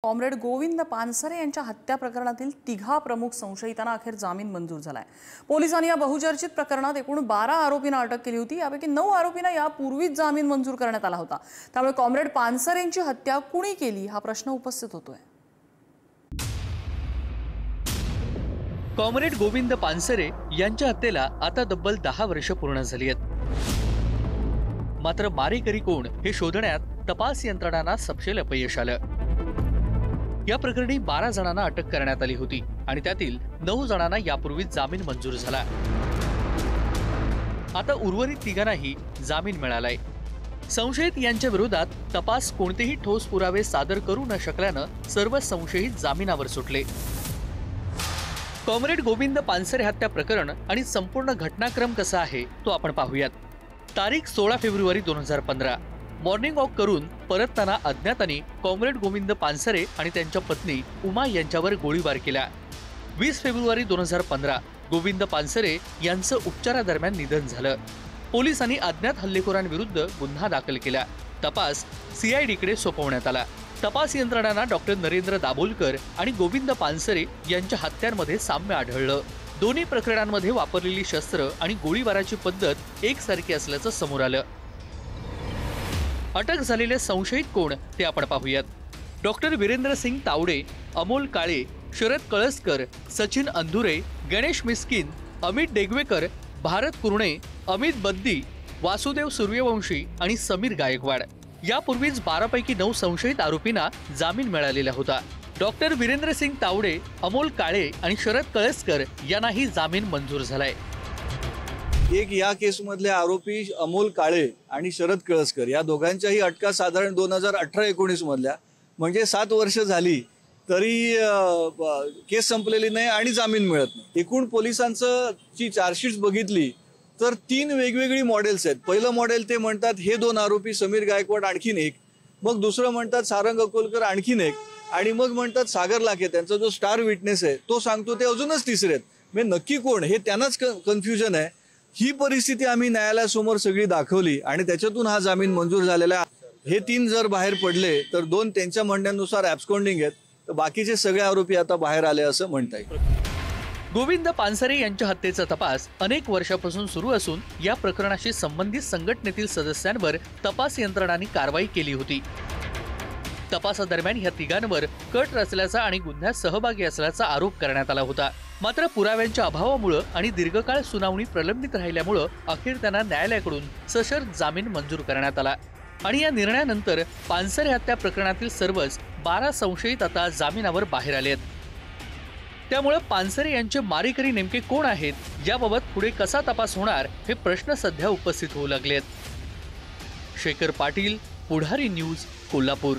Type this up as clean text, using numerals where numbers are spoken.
Comrade Govind Pansare यांच्या हत्या प्रकरणातील तिघा प्रमुख संशयितांना अखेर जामीन मंजूर झालाय। पोलिसांनी या बहुचर्चित प्रकरणात एकूण 12 आरोपींना अटक केली होती। यापैकी 9 आरोपींना यापूर्वीच जामीन मंजूर करण्यात आला होता। त्यामुळे कॉम्रेड पानसरेंची हत्या कुणी केली हा प्रश्न उपस्थित होतोय। कॉम्रेड गोविंद पानसरे यांच्या हत्येला आता तब्बल 10 वर्ष पूर्ण झाली आहेत। मात्र मारेकरी कोण हे शोधण्यात तपास यंत्रणांना सपशेल अपयश आलं। या प्रकरणी 12 जणांना अटक करण्यात आली होती आणि त्यातील 9 जणांना यापूर्वी जामीन मंजूर झाला। आता उर्वरित तिघांनाही जामीन मिळालाय। संशयित यांच्या विरोधात तपास कोणतेही ठोस पुरावे सादर करू न शकल्यानं सर्व संशयित जामिनावर सुटले। कॉम्रेड गोविंद पानसरे हत्या प्रकरण आणि संपूर्ण घटनाक्रम कसा आहे तो आपण पाहूयात। तारीख 16 फेब्रुवारी 2015 मॉर्निंग वॉक करून परतताना अज्ञातांनी कॉम्रेड गोविंद पानसरे आणि त्यांच्या पत्नी उमा यांच्यावर गोळीबार केला। 20 फेब्रुवारी 2015 गोविंद पानसरे यांचं उपचारादरम्यान निधन झालं। पोलिसांनी अज्ञात हल्लेखोरांविरुद्ध गुन्हा दाखल केला। तपास CIDकडे सोपवण्यात आला। तपास यंत्रणांना डॉक्टर नरेंद्र दाभोलकर आणि गोविंद पानसरे यांच्या हत्यांमध्ये साम्य आढळलं। दोन्ही प्रकरणांमध्ये वापरलेली शस्त्र आणि गोळीबाराची पद्धत एकसारखी असल्याचं समोर आलं। अटक झालेले संशयित कोण ते आपण पाहूयात। डॉक्टर वीरेंद्र सिंग तावडे, अमोल काळे, शरद कळसकर, सचिन अंधुरे, गणेश मिस्किन, अमित डेगवेकर, भारत कुरणे, अमित बद्दी, वासुदेव सूर्यवंशी आणि समीर गायकवाड यापूर्वीच 12 पैकी 9 संशयित आरोपींना जामीन मिळालेला होता। डॉक्टर वीरेंद्र सिंग तावडे, अमोल काळे आणि शरद कळसकर यांनाही जामीन मंजूर झालाय। एक या केसमधले आरोपी अमोल काळे आणि शरद कळसकर या दोघांच्याही अटका साधारण 2018-19 मधल्या, म्हणजे 7 वर्ष झाली तरी केस संपलेली नाही आणि जामीन मिळत नाही। एकूण पोलिसांचं ची चार्जशीट बघितली तर 3 वेगवेगळी मॉडेल्स आहेत। पहिलं मॉडेल ते म्हणतात हे 2 आरोपी समीर गायकवाड आणखीन एक, मग दुसरं म्हणतात सारंग अकोलकर आणखीन एक, आणि मग म्हणतात सागर लाखे त्यांचा जो स्टार विटनेस आहे तो सांगतो ते अजूनच तिसरे आहेत। म्हणजे नक्की कोण हे त्यांनाच कन्फ्युजन आहे। ही परिस्थिती आम्ही न्यायालयासमोर सगळी दाखवली आणि त्याच्यातून हा जामीन मंजूर झालेला आहे। हे 3 जर बाहेर पडले तर 2 त्यांच्या म्हणण्यानुसार ॲब्स्कॉन्डिंग आहेत, तर बाकीचे सगळे आरोपी आता बाहेर आले असं म्हणता येईल। गोविंद पानसरे यांच्या हत्येचा तपास अनेक वर्षापासून सुरू असून या प्रकरणाशी संबंधित संघटनेतील सदस्यांवर तपास यंत्रणांनी कारवाई केली होती। तपासादरम्यान या तिघांवर कट रचल्याचा आणि गुन्ह्यात सहभागी असल्याचा आरोप करण्यात आला होता। मात्र पुराव्यांच्या अभावामुळे आणि दीर्घकाळ सुनावणी प्रलंबित राहिल्यामुळे अखेर त्यांना न्यायालयाकडून सशर्त जामीन मंजूर करण्यात आला आणि या निर्णयानंतर पानसरे हत्या प्रकरणातील सर्वच 12 संशयित आता जामिनावर बाहेर आले आहेत। त्यामुळे पानसरे यांचे मारेकरी नेमके कोण आहेत याबाबत पुढे कसा तपास होणार हे प्रश्न सध्या उपस्थित होऊ लागलेत। शेखर पाटील, पुढारी न्यूज, कोल्हापूर।